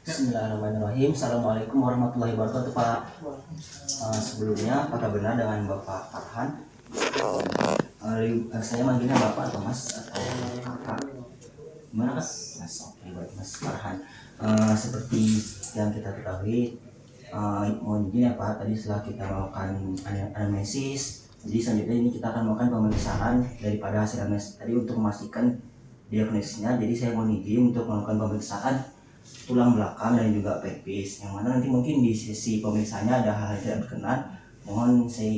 Bismillahirrahmanirrahim. Assalamualaikum warahmatullahi wabarakatuh Pak. Sebelumnya apakah benar dengan Bapak Farhan? Saya manggilnya Bapak atau Mas atau Kakak? Gimana Mas? Mas, oke baik Mas Farhan. Seperti yang kita ketahui, mohon izin ya Pak, tadi setelah kita melakukan anamnesis, jadi selanjutnya ini kita akan melakukan pemeriksaan daripada hasil anamnesis tadi untuk memastikan diagnosisnya. Jadi saya mohon izin untuk melakukan pemeriksaan tulang belakang dan juga pelvis, yang mana nanti mungkin di sesi pemeriksaannya ada hal yang tidak berkenan. Mohon saya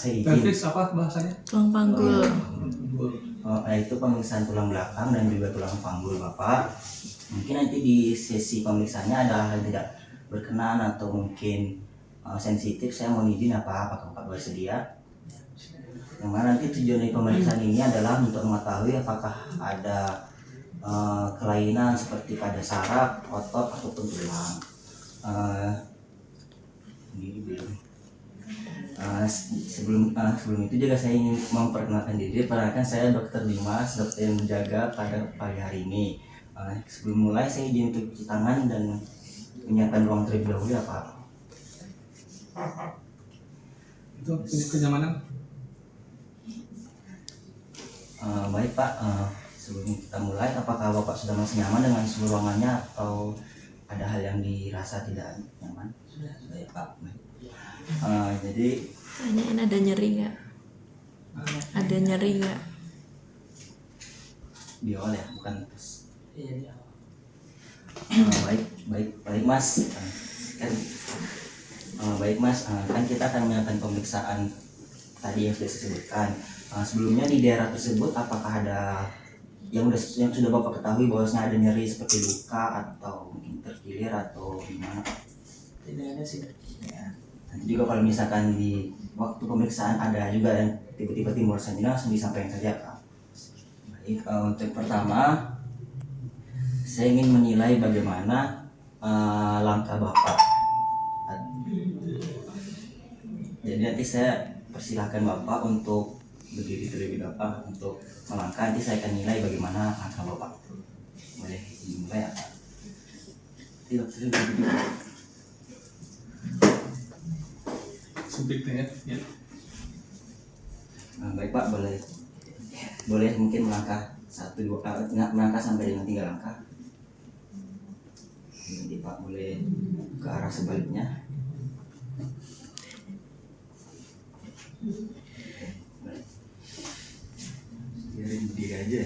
izin. Pelvis apa bahasanya? Tulang panggul. Itu pemeriksaan tulang belakang dan juga tulang panggul Bapak. Mungkin nanti di sesi pemeriksaannya ada hal yang tidak berkenan atau mungkin sensitif. Saya mohon izin apakah Bapak bersedia? Yang mana nanti tujuan dari pemeriksaan ini adalah untuk mengetahui apakah ada kelainan seperti pada saraf, otot ataupun tulang. Sebelum itu juga saya ingin memperkenalkan diri. Perkenalkan, saya Dr. Dimas, dokter yang menjaga pada pagi hari ini. Sebelum mulai saya izin untuk cuci tangan dan menyiapkan ruang terlebih dahulu ya Pak. Itu kenyamanan. Baik Pak. Sebelum kita mulai, apakah Bapak sudah masih nyaman dengan seluruh ruangannya atau ada hal yang dirasa tidak nyaman? Sudah ya Pak. Jadi Tanyain ada nyeri nggak? Ada nyeri nggak? di awal ya, bukan pas. Baik Mas. Baik Mas, kan kita akan melakukan pemeriksaan tadi yang sudah disebutkan. Sebelumnya di daerah tersebut apakah ada yang sudah Bapak ketahui bahwasanya ada nyeri seperti luka atau mungkin terkilir atau gimana Pak? Tidak ada sih. Ya. Nanti juga kalau misalkan di waktu pemeriksaan ada juga yang tiba-tiba timbul senjata, langsung disampaikan saja Pak. Baik, untuk pertama saya ingin menilai bagaimana langkah Bapak. Jadi nanti saya persilahkan Bapak untuk berdiri terlebih dahulu untuk melangkah. Nanti saya akan nilai bagaimana langkah Bapak. Boleh dimulai ya Pak? Tidak, Subjeknya ya. Baik Pak, boleh mungkin melangkah melangkah sampai dengan 3 langkah. Jadi Pak boleh ke arah sebaliknya. Biarin berdiri aja.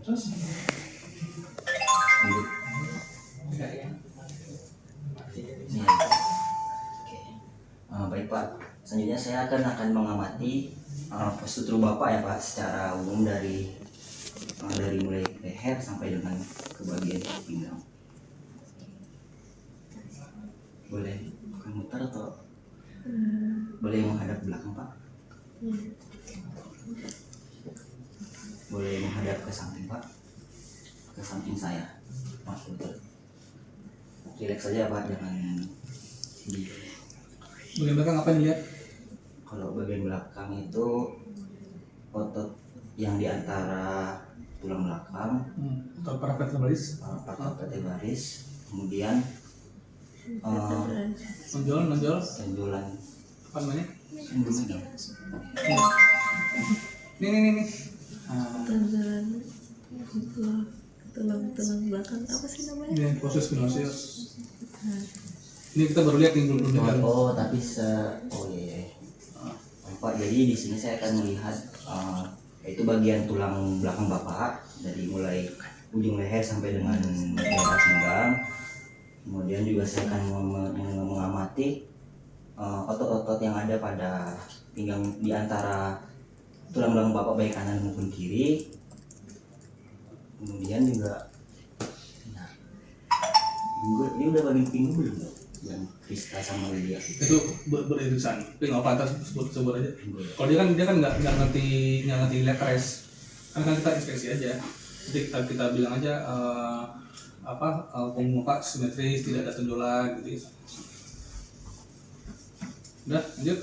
Terus? Duduk. Enggak ya. Iya. Oke. Baik Pak, selanjutnya saya akan mengamati postur tubuh Bapak ya Pak, secara umum dari mulai leher sampai dengan ke bagian pinggang. Boleh muter atau boleh menghadap belakang Pak? Boleh menghadap ke samping Pak? Ke samping saya. Mas betul. Relax saja Pak, jangan di. Bagian belakang apa yang dilihat? Kalau bagian belakang itu otot yang di antara tulang belakang, Atau parapet vertebralis? vertebralis, kemudian Nonjol. benjolan Apa namanya? sumbu. Nih. Tulang belakang apa sih namanya? Ini proses spinoceus. Ini kita baru lihat nih belum lihat. Tapi iya. Pak, jadi di sini saya akan melihat yaitu bagian tulang belakang Bapak dari mulai ujung leher sampai dengan daerah pinggang. Kemudian juga saya akan mengamati otot-otot yang ada pada pinggang di antara tulang belakang Bapak baik kanan maupun kiri. Kemudian juga ini udah bagian pinggang belum yang Krista sama Lydia Itu beririsan. Tapi nggak apa-apa, sebut aja. Kalau dia kan nggak ngerti letters. Kan kita inspeksi aja. Jadi kita bilang aja punggung Pak simetris, tidak ada tonjolan gitu. Udah, lanjut.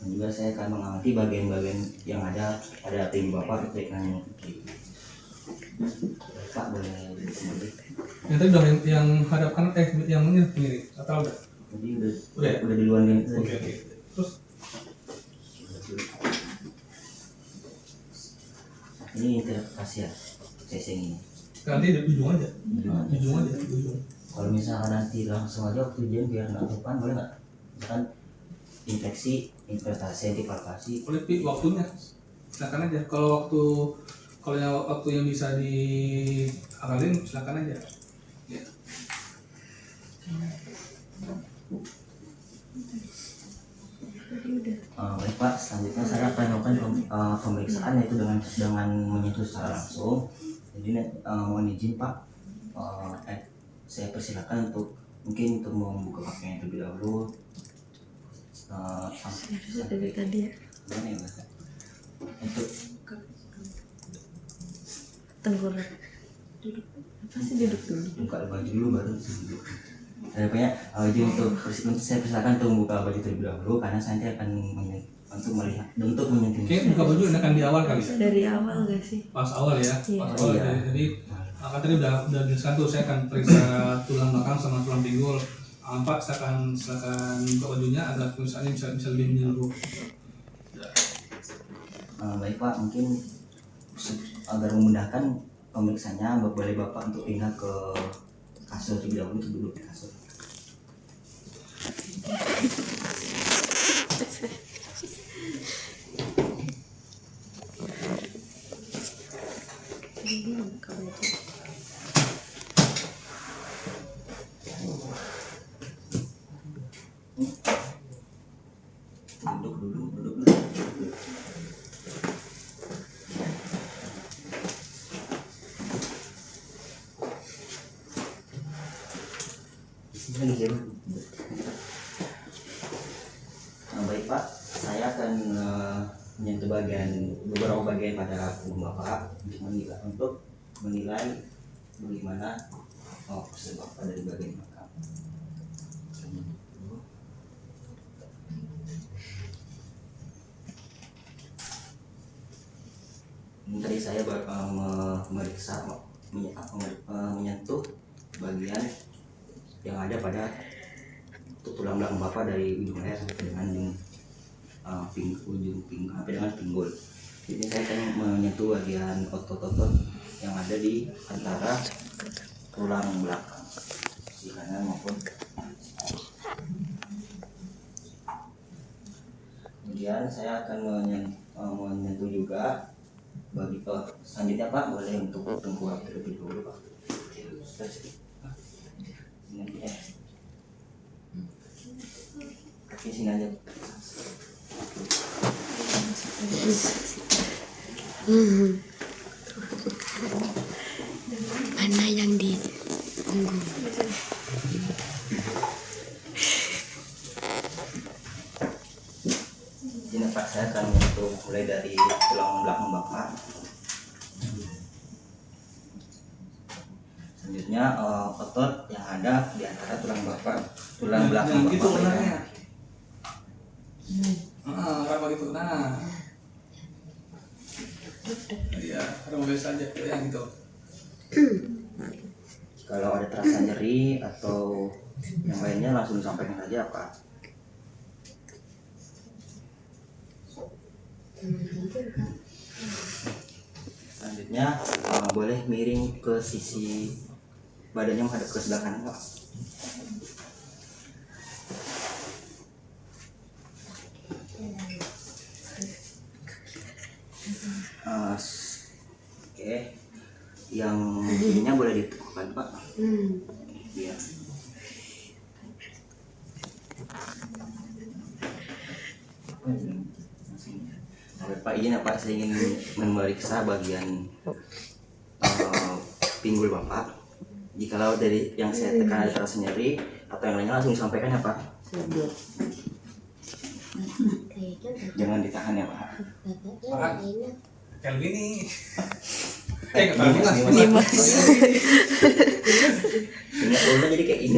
Dan juga saya akan mengamati bagian-bagian yang ada pada pinggul Bapak ketika yang kiri. Pak boleh disebut. Yang tadi udah yang hadap kanan, yang ini atau udah? Jadi Udah ya? udah duluan ini. Oke. Terus Ini interpretasi ya, casing ini. nanti di ujung aja. Gimana? Ujung aja, ujung. Kalau misalkan nanti langsung aja waktu ujian biar nggak depan boleh nggak? Misalkan infeksi, interpretasi, antipalpasi. Boleh pi waktunya. Silakan aja. Kalau waktu yang bisa diakalin silakan aja. Ya. Baik Pak, selanjutnya saya akan melakukan pemeriksaan yaitu dengan menyentuh secara langsung. Jadi mohon izin Pak, saya persilakan untuk membuka pakaian terlebih dahulu. Dari tadi ya. Gimana ya Mas? Untuk Tengkorak. Duduk. Apa sih duduk dulu? buka baju dulu baru duduk. Pokoknya izin untuk saya persilakan untuk membuka baju terlebih dahulu karena saya nanti akan untuk menyentuh. Oke, buka baju enakan di awal kali ya. Dari awal gak sih? Pas awal ya. Iya. Pas awal. Iya. Jadi kan tadi udah dijelaskan tuh saya akan periksa tulang belakang sama tulang pinggul. Pak silakan buka bajunya agar perusahaannya bisa lebih menyeluruh. Baik Pak, mungkin agar memudahkan pemeriksaannya boleh Bapak untuk pindah ke kasur terlebih dahulu untuk duduk di kasur. Ini buka baju. Duduk dulu. Ini jam. Baik Pak, saya akan menyentuh beberapa bagian pada tubuh Bapak untuk menilai bagaimana posisi Bapak dari bagian belakang. Tadi saya memeriksa menyentuh bagian yang ada pada tulang belakang Bapak dari ujung leher sampai dengan dengan pinggul. Jadi saya akan menyentuh bagian otot-otot yang ada di antara tulang belakang di kanan maupun kemudian saya akan menyentuh juga selanjutnya Pak boleh untuk tengkorak terlebih dahulu Pak. Kaki sini aja. Mana yang di punggung? Ini Pak, saya akan menyentuh mulai dari tulang belakang Bapak. Selanjutnya otot yang ada di antara tulang belakang Yang gitu Bapak. benarnya. Kenapa gitu? Nah. Iya, ada biasa aja yang gitu. Kalau ada terasa nyeri atau yang lainnya langsung disampaikan saja Pak. Selanjutnya boleh miring ke sisi badannya menghadap ke sebelah kanan Pak. Oke, yang ininya boleh ditemukan Pak. Iya. Pak izin ya Pak, saya ingin memeriksa bagian pinggul Bapak. Jikalau dari yang saya tekan ada terasa nyeri atau yang lainnya langsung disampaikan ya Pak. Jangan ditahan ya Pak. Pak, kayak begini. Ini Mas. Ini ulun jadi kayak ini.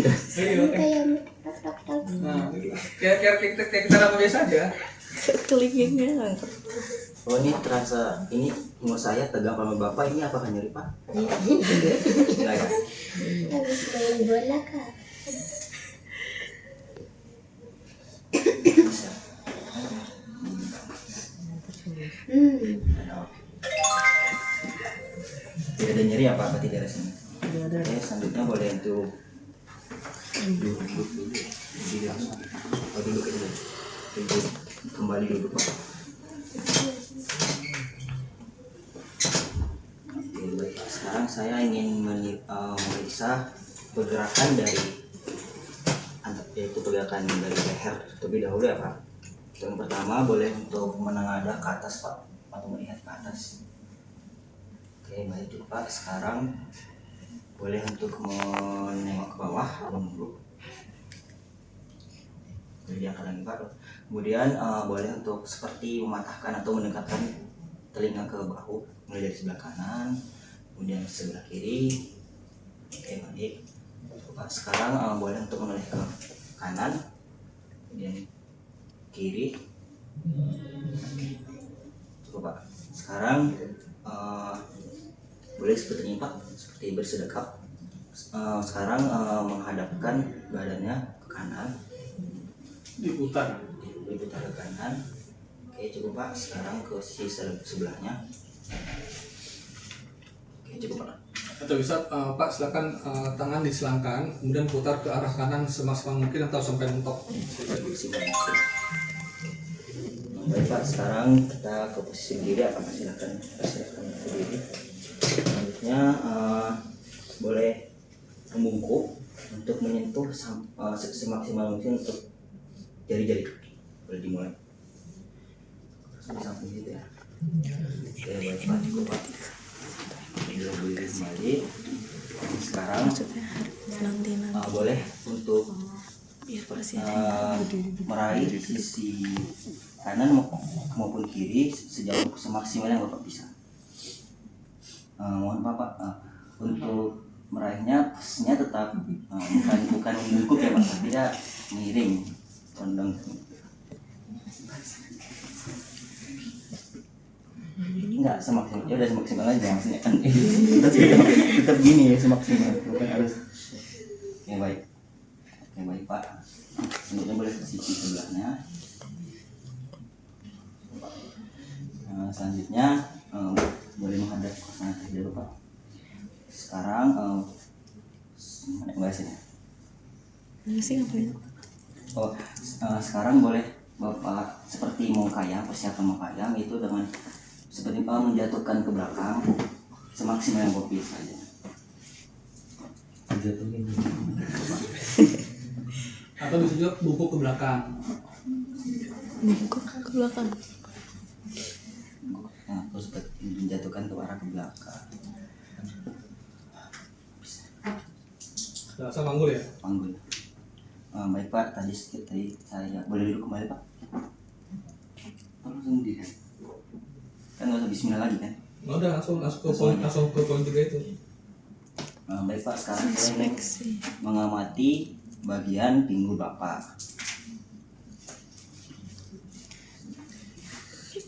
Nah, kayak kita biasa aja. Kelingkingnya ngangkat. Oh ini terasa, ini umur saya tegang sama bapak, ini apakah nyeri pak? Enggak ya? Habis main bola kak. Bisa. Tidak ada nyeri apa tidak ada sini? Oke, selanjutnya boleh untuk duduk dulu. Duduk langsung. Oh, duduk aja dulu. Duduk. Kembali duduk pak. Oke, baik. Sekarang saya ingin memeriksa pergerakan dari yaitu pergerakan dari leher terlebih dahulu ya pak. Yang pertama boleh untuk menengadah ke atas pak, atau melihat ke atas. Oke baik pak. Sekarang boleh untuk menengok ke bawah dulu. Jadi angkat lagi pak. Kemudian boleh untuk seperti mematahkan atau mendekatkan telinga ke bahu, mulai dari sebelah kanan, kemudian sebelah kiri. Oke baik pak. Sekarang boleh untuk menoleh ke kanan, kemudian kiri. Coba pak. Sekarang boleh seperti ini pak, seperti bersedekap. Sekarang menghadapkan badannya ke kanan, Diputar. diputar ke kanan. Oke cukup pak. Sekarang ke sisi sebelahnya. Oke cukup pak. Atau bisa Pak silakan tangan diselangkan, kemudian putar ke arah kanan semaksimal mungkin atau sampai mentok. Baik pak. Sekarang kita ke posisi berdiri. Apa silakan berdiri. Selanjutnya boleh membungkuk untuk menyentuh semaksimal mungkin untuk jari-jari. Boleh dimulai. Di samping gitu ya. Oke baik pak. Cukup pak. Berdiri kembali. Sekarang Maksudnya nanti boleh untuk biar pasti meraih sisi kanan maupun kiri sejauh semaksimal yang bapak bisa. Mohon maaf pak, untuk meraihnya posisinya tetap bukan membungkuk ya pak, tapi dia miring condong. Enggak semaksimal, ya udah semaksimal aja maksudnya kan. tetap gini ya semaksimal, bukan harus. Ya baik, ya baik pak. Selanjutnya boleh ke sisi sebelahnya. Selanjutnya boleh menghadap ke sana terlebih dahulu pak. Sekarang mana bahasanya? sih ngapain? Oh, sekarang boleh bapak seperti mau kayang, persiapan mau kayang itu dengan seperti pak menjatuhkan ke belakang semaksimal yang bapak bisa aja. Atau bisa juga bungkuk ke belakang. Bungkuk ke belakang. Nah, terus menjatuhkan ke arah ke belakang. Rasa manggul ya. Panggul. Baik pak, tadi saya boleh duduk kembali pak. Langsung diri. Kan nggak usah bismillah lagi kan? Nah, udah langsung ke poin 3 itu. Baik pak, sekarang saya ingin Inspeksi. mengamati bagian pinggul bapak.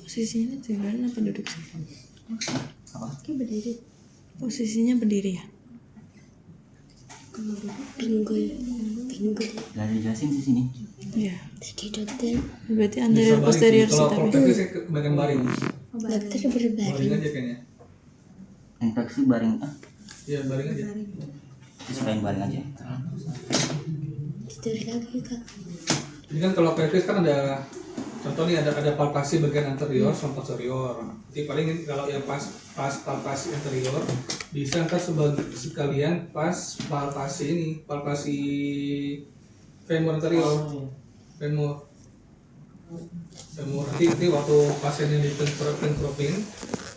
Posisinya jalan apa duduk sih? Apa? Berdiri. Posisinya berdiri ya? Pinggul. Gak dijelasin di sini. Iya. Tadi dokter. Berarti Bisa anterior baring posterior sih. sih Kalau tapi. prakteknya sih kebanyakan baring. Dokter Baring berbaring. aja kayaknya. Infeksi baring, Iya baring aja. selain baring aja. Tidur lagi kak. Ini kan kalau pelvis kan ada contoh nih ada palpasi bagian anterior sama posterior. Jadi paling kalau yang pas palpasi anterior bisa ntar sekalian pas palpasi femur anterior. Femur nanti waktu pasiennya ditenteropin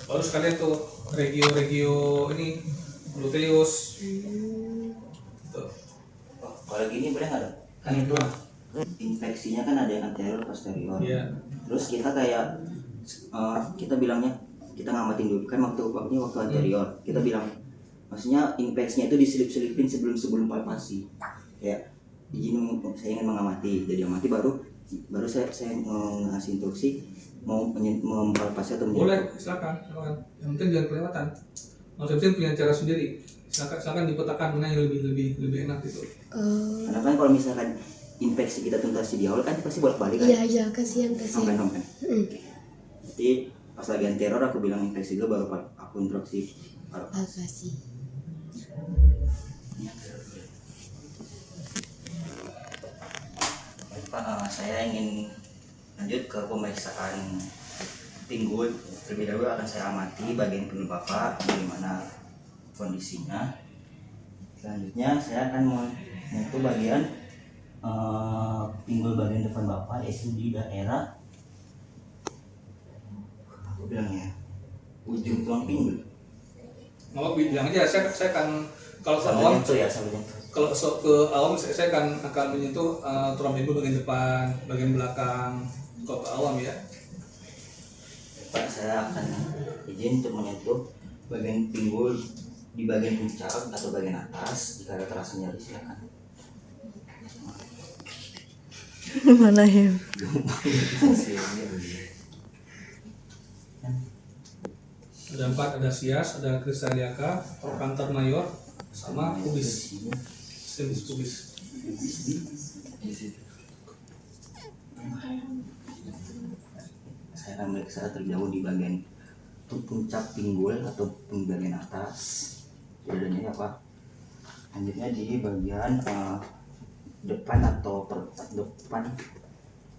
baru sekalian tuh regio ini gluteus tuh. Oh, kalau gini boleh nggak dok? Kan itu infeksinya kan ada yang anterior posterior. Iya. Terus kita kayak kita bilangnya kita ngamatin dulu kan waktu anterior kita bilang maksudnya infeksinya itu diselip-selipin sebelum palpasi. Ya izin saya ingin mengamati, jadi amati baru baru saya mau ngasih instruksi mau mempalpasi atau Boleh, silakan. Yang penting jangan kelewatan. Mas Hussein punya cara sendiri. Silakan dipetakan mana yang lebih enak gitu. Karena kan kalau misalkan infeksi kita tuntas di awal kan pasti bolak-balik kan. Iya, kasihan. Sampai. Jadi pas lagi teror aku bilang infeksi dulu baru aku instruksi Palpasi. Baik Pak, saya ingin lanjut ke pemeriksaan pinggul. Terlebih dahulu akan saya amati bagian pinggul Bapak bagaimana kondisinya. Selanjutnya saya akan menyentuh bagian pinggul bagian depan Bapak, yaitu di daerah aku bilangnya ujung tulang pinggul. Mau bilang aja, saya akan kalau ke Sambil awam, nyentuh ya, sambil nyentuh. kalau ke awam saya akan menyentuh tulang pinggul bagian depan, bagian belakang. Kalau ke awam ya. Pak, saya akan izin untuk menyentuh bagian pinggul di bagian puncak atau bagian atas. Jika ada terasa nyeri silakan. Mana ya? Ada 4, ada sias, ada kristaliaka, trochanter mayor, sama pubis. Sinis pubis. Saya akan meriksa terlebih dahulu di bagian puncak pinggul atau bagian atas. Bedanya apa? Lanjutnya di bagian depan atau depan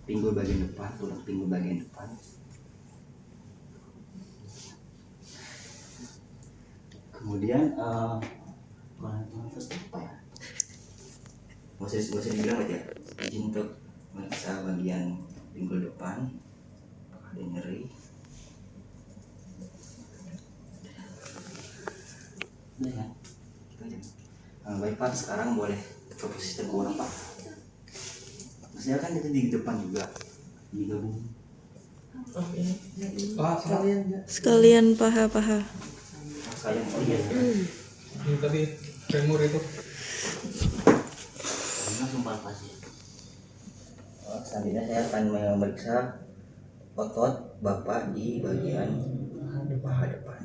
pinggul bagian depan, tulang pinggul bagian depan. Kemudian apa ya? Masih dibilang aja. Izin untuk meriksa bagian pinggul depan. Apakah ada nyeri? Udah ya, itu aja. Baik Pak, sekarang boleh ke posisi tengkorak Pak. Maksudnya kan itu di depan juga digabung. Sekalian paha-paha. Saya lihat Ini tadi femur itu. langsung palpasi. Selanjutnya saya akan memeriksa otot Bapak di bagian paha depan.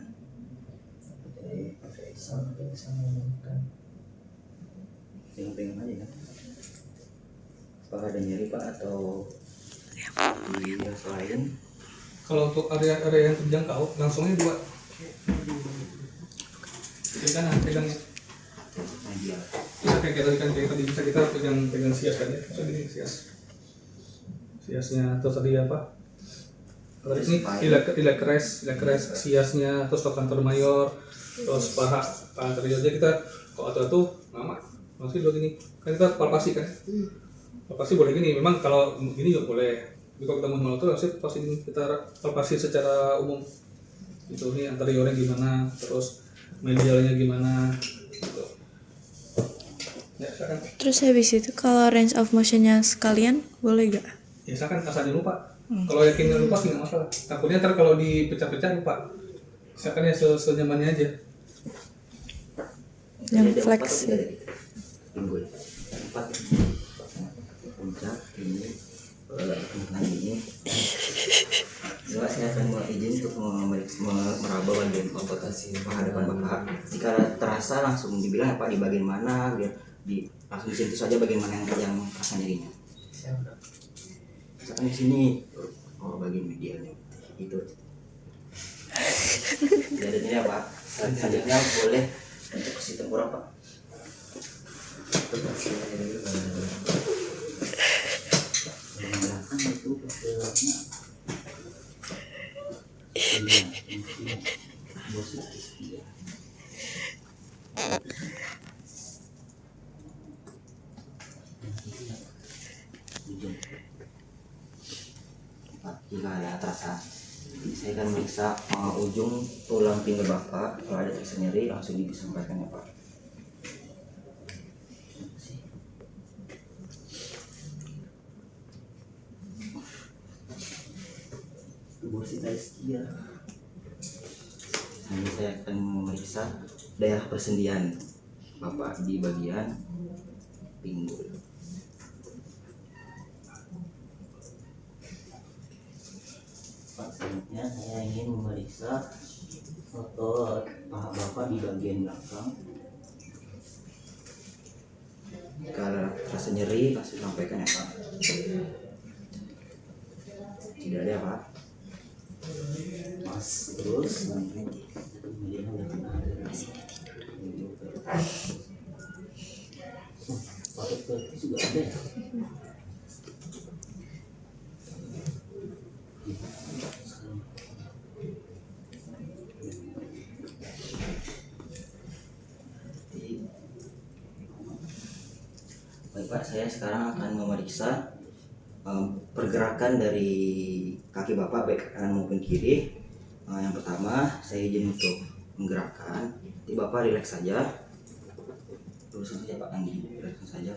Pegang-pegang aja kan. Apakah ada nyeri Pak atau di yang lain? Kalau untuk area yang terjangkau, langsungnya 2. Pegang Media. bisa kayak tadi bisa kita pegang sias kan ya, bisa gini siasnya, terus tadi apa? Ini ilek keres siasnya, terus trochanter mayor, terus paha anterior. Jadi kita kalau tuh nama masih dua gini kan kita palpasi kan, palpasi boleh gini. Memang kalau gini juga boleh. Tapi kalau kita mau tuh harusnya palpasi ini kita palpasi secara umum. Itu nih anteriornya gimana, terus medialnya gimana. Gitu. Ya, silakan. Terus habis itu kalau range of motionnya sekalian boleh gak? Ya silakan asal jangan lupa. Kalau yakin nggak lupa sih nggak masalah. Takutnya ntar kalau dipecah-pecah lupa. Silakan ya senyamannya aja. Yang Jadi ada flex. 4 ya. Pinggul 4 puncak ini ini. Coba saya akan izin untuk meraba bagian otot paha depan Bapak. Jika terasa langsung dibilang apa di bagian mana, biar langsung disentuh saja bagian mana yang terasa nyerinya. Misalkan di sini, bagian medialnya itu. Jadi ini apa? Selanjutnya boleh untuk si tengkorak Pak. Belakang itu belakangnya. Jika ada terasa, saya akan meriksa ujung tulang pinggul Bapak. Kalau ada terasa nyeri langsung disampaikan ya Pak. Ini saya akan memeriksa daerah persendian Bapak di bagian pinggul. Selanjutnya saya ingin memeriksa otot paha Bapak di bagian belakang. Kalau rasa nyeri langsung sampaikan ya Pak. Tidak ada Pak. Mas terus kemudian udah kena pakai peltis juga ada ya. Baik Pak, saya sekarang akan memeriksa pergerakan dari kaki Bapak baik kanan maupun kiri. Yang pertama saya izin untuk menggerakkan. Nanti Bapak rileks saja. Terus saja Pak, rileks saja.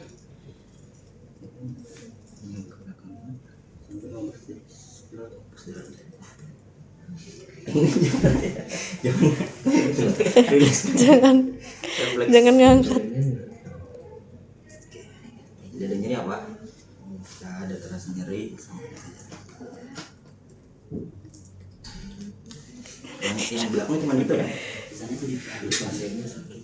Ini ke belakang sampai nomor 11 Jangan ngangkat. Tidak ada nyeri apa? Tidak ada terasa nyeri. Yang belakang cuma itu ya. Sana itu di pasirnya sakit.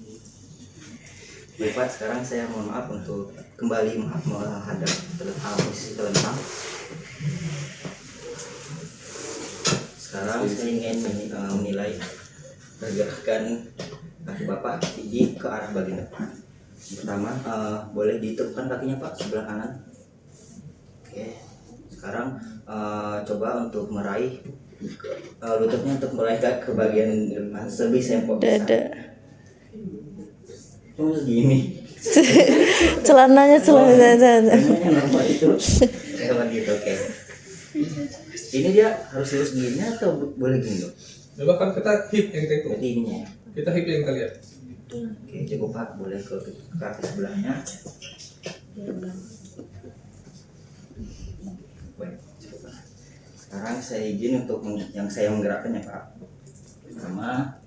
Baik Pak, sekarang saya mohon maaf untuk kembali menghadap posisi telentang. Sekarang saya ingin menilai pergerakan kaki Bapak di ke arah bagian depan. Pertama, boleh ditemukan kakinya Pak sebelah kanan. Oke. Sekarang coba untuk meraih lututnya untuk meraih ke bagian depan sebisa yang bisa. Dada. Cuma segini. Celananya. Namanya normal itu. Kayak gitu, oke. Ini dia harus lurus gini atau boleh gini dong? Coba kan kita hip yang kita itu. Berarti ininya ya. Kita hip yang kita lihat. Oke, cukup Pak, boleh ke kaki sebelahnya. Baik, cukup Pak. Sekarang saya izin untuk yang saya menggerakkan ya Pak. Pertama,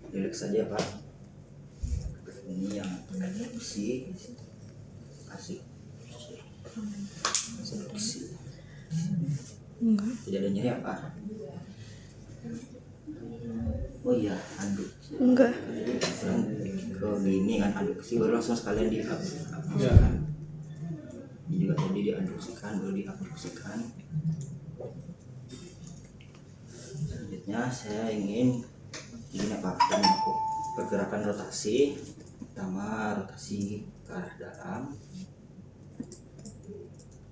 rileks saja Pak. Ini yang eksekusi, kasih eksekusi. Tidak ada nyeri apa? Oh iya, aduk. Enggak. Ke gini kan aduk sih baru langsung sekalian diaduk. Ya. Ini juga tadi diadukkan, baru diadukkan. Selanjutnya saya ingin ini Pak, pergerakan rotasi. Pertama rotasi ke arah dalam.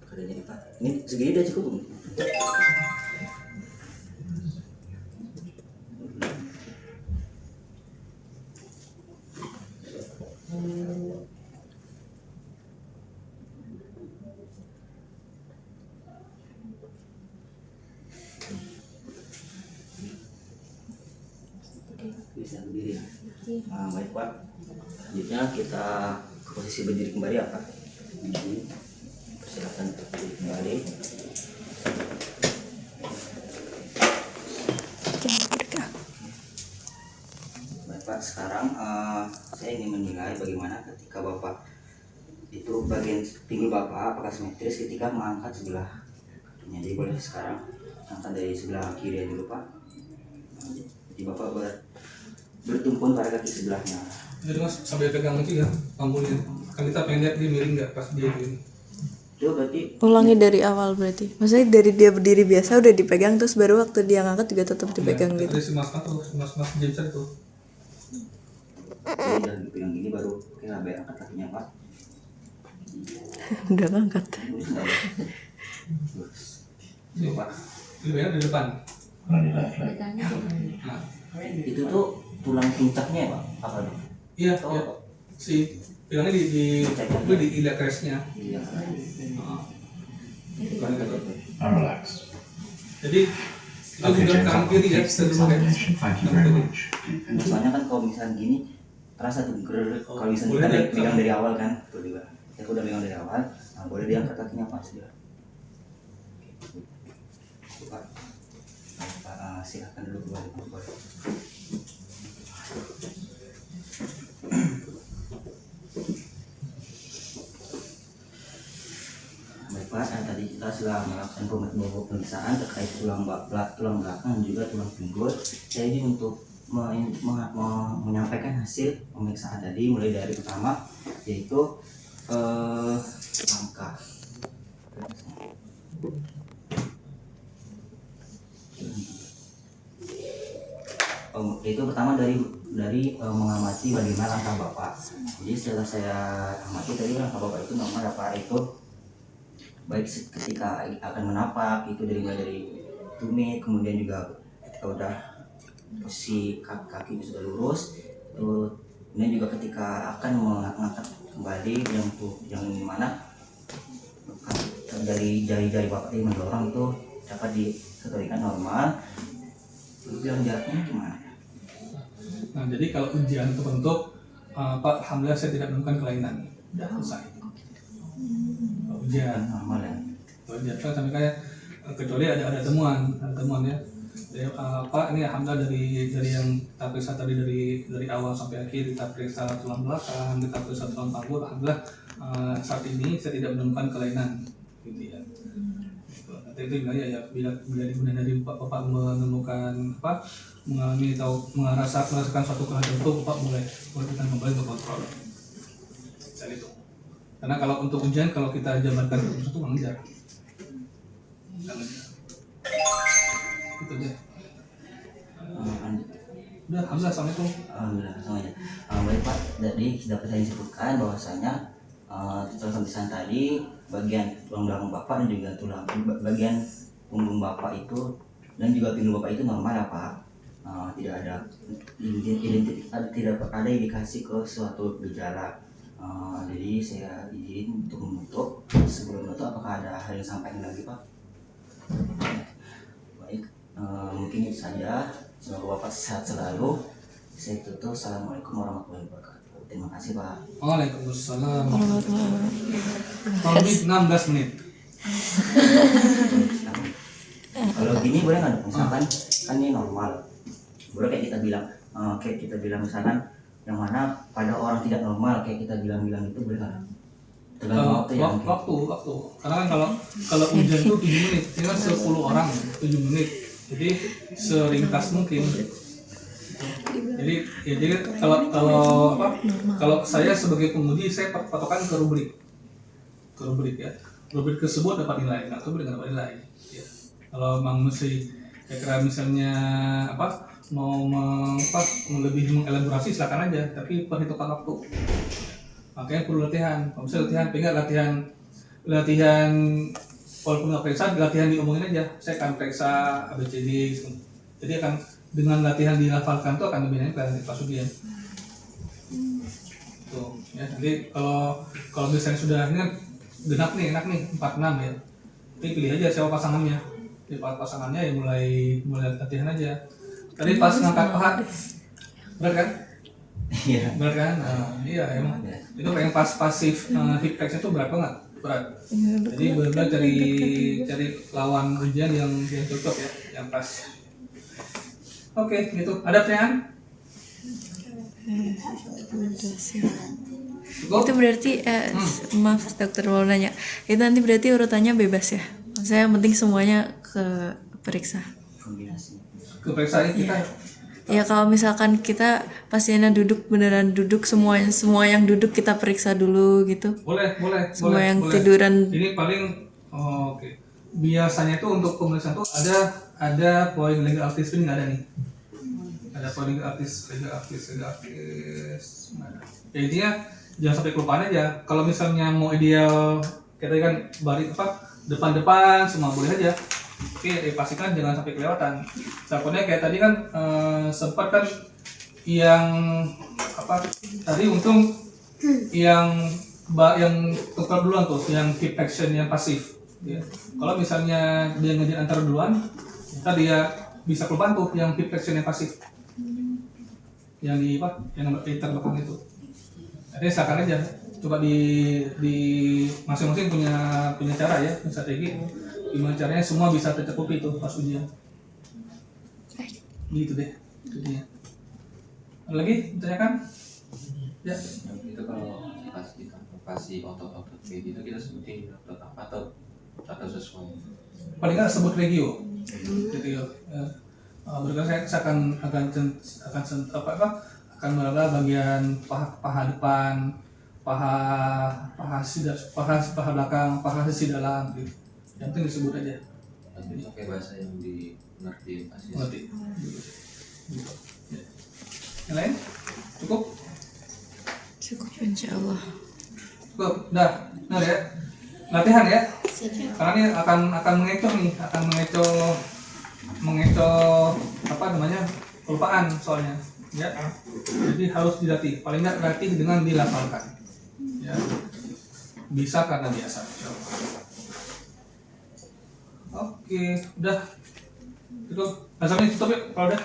Adanya Pak. Ini segini udah cukup belum? Bisa berdiri ya. Nah, baik Pak. Selanjutnya kita ke posisi berdiri kembali ya Pak. Silakan berdiri kembali. Baik Pak, sekarang saya ingin menilai bagaimana ketika Bapak itu bagian pinggul Bapak apakah simetris ketika mengangkat sebelah kakinya. Jadi boleh sekarang angkat dari sebelah kiri dulu Pak. Jadi Bapak bertumpun pada kaki sebelahnya. Jadi Mas sambil pegang itu ya lampunya. Kan kita pengen lihat dia miring nggak pas dia gini. Itu berarti Ulangi dari awal berarti. Maksudnya dari dia berdiri biasa udah dipegang terus baru waktu dia ngangkat juga tetap dipegang gitu. Dari si Mas tuh, Mas Jameson tuh. udah dipegang gini baru oke lah biar angkat kakinya Pak. Udah ngangkat. Ini Pak. lebih enak di depan. Nah, Itu tuh tulang puncaknya ya Pak? Apa dong? iya, iya. Si pegangnya di iliac crestnya. Iya. Relax. Jadi itu juga kanan kiri ya, Takes the terus pakai examination. Thank you very much. Soalnya kan kalau misalnya gini terasa tuh kalau misalnya boleh kita deh, pegang dari awal kan, betul juga. Saya udah pegang dari awal, nah boleh diangkat kakinya pas dia. Pak, silahkan dulu kembali Pak. Baik Pak, tadi kita sudah melakukan dan pemeriksaan terkait tulang belakang dan juga tulang pinggul. Saya ingin untuk menyampaikan hasil pemeriksaan tadi, mulai dari pertama yaitu langkah. Itu pertama dari mengamati bagaimana langkah Bapak. Jadi setelah saya amati tadi langkah Bapak itu normal Bapak, itu baik ketika akan menapak itu mulai dari tumit, kemudian juga ketika udah posisi kaki sudah lurus, kemudian juga ketika akan mengangkat kembali yang mana dari jari-jari Bapak ini mendorong itu dapat dikategorikan normal. Yang jaraknya gimana? Nah, jadi kalau ujian itu bentuk Pak, alhamdulillah saya tidak menemukan kelainan. Sudah selesai. Ujian Normal ya. ujian kan sampai kayak kecuali ada temuan ya. Jadi, Pak, ini alhamdulillah dari yang kita periksa tadi dari awal sampai akhir, kita periksa tulang belakang, kita periksa tulang panggul, alhamdulillah saat ini saya tidak menemukan kelainan, gitu ya. Nanti itu ya bila kemudian dari Bapak menemukan mengalami atau merasakan suatu kelainan itu, Bapak mulai kita kembali untuk kontrol. Saya itu. Karena kalau untuk ujian, kalau kita jabarkan itu mengejar. Itu dia. Udah, alhamdulillah, assalamualaikum. Alhamdulillah semuanya. Baik Pak, jadi dapat saya sebutkan bahwasanya setelah pemeriksaan tadi bagian tulang belakang Bapak dan juga bagian punggung Bapak itu dan juga pinggul Bapak itu normal ya Pak. Tidak ada indikasi ke suatu gejala. Jadi saya izin untuk menutup. Sebelum menutup, apakah ada hal yang sampaikan lagi Pak? Baik, mungkin itu saja. Semoga Bapak sehat selalu. Saya tutup. Assalamualaikum warahmatullahi wabarakatuh. Terima kasih Pak. Waalaikumsalam. Kalau 16 menit. Kalau gini boleh nggak dok? Misalkan kan ini normal. Boleh kayak kita bilang misalkan yang mana pada orang tidak normal kayak kita bilang itu boleh nggak? Tergantung waktu ya. Waktu. Karena kan kalau ujian itu 7 menit, ini kan 10 orang 7 menit. Jadi seringkas mungkin. Jadi kalau saya sebagai penguji, saya patokan ke rubrik ya. Rubrik tersebut dapat nilai, nggak rubrik nggak dapat nilai. Ya. Kalau memang mesti kira misalnya mau lebih mengelaborasi silakan aja, tapi perhitungkan waktu. Makanya perlu latihan. Kalau misalnya latihan walaupun nggak periksa, latihan diomongin aja. Saya akan periksa ABCD. Jadi akan dengan latihan dilafalkan tuh akan lebih enak dari pas ujian. Tuh, ya. Nanti kalau misalnya sudah ini kan genap nih, enak nih 46 ya. Tapi pilih aja siapa pasangannya. Jadi pasangannya ya mulai latihan aja. Tadi pas ngangkat paha, berat kan? Iya. Berat kan? Iya emang. Itu yang pas pasif hip flexion itu berat banget, berat. Jadi benar-benar cari lawan ujian yang cocok ya, yang pas. Oke, gitu. Ada pertanyaan? Cukup? Itu berarti maaf dokter mau nanya, itu nanti berarti urutannya bebas ya? Maksudnya yang penting semuanya ke periksa. Kombinasi. Keperiksaannya kita Ya kalau misalkan kita pasiennya beneran duduk, semua yang duduk kita periksa dulu gitu. boleh. Semua yang boleh. tiduran. Ini paling oke. Biasanya tuh untuk pemeriksaan tuh ada poin legal artis ini nggak ada nih. Ada poin legal artis. Mana? Ya intinya jangan sampai kelupaan aja. Kalau misalnya mau ideal kita kan depan semua boleh aja. Oke, pastikan jangan sampai kelewatan. Contohnya kayak tadi kan sempat kan yang tadi untung yang tukar duluan tuh, yang hip action yang pasif. Ya. Kalau misalnya dia ngejar antar duluan, maka dia bisa kelupaan tuh yang hip action yang pasif. Yang yang terbelakang itu. Jadi silakan aja. Coba di masing-masing punya cara ya, punya strategi. Gimana caranya semua bisa tercakupi itu pas ujian. Gitu deh. Ada lagi ditanyakan? Ya. Itu kalau pas di otot kayak gitu kita sebutin otot apa atau atau sesuai. Paling nggak sebut regio. Regio. Ya. Berarti saya akan meraba bagian paha depan, paha belakang, paha sisi dalam gitu. Yang penting disebut aja. Tapi pakai bahasa yang dimengerti pasien. Mengerti. Gitu. Ya. Yang lain? Cukup? Cukup insya Allah. Cukup. Udah. Benar ya. Latihan ya. Siap. Karena ini akan mengecoh nih, akan mengecoh apa namanya? Kelupaan soalnya. Ya. Jadi harus dilatih. Paling nggak latih dengan dilafalkan. Ya. Bisa karena biasa. Insyaallah. Oke, udah. Cukup. Azamnya tutup ya, kalau udah.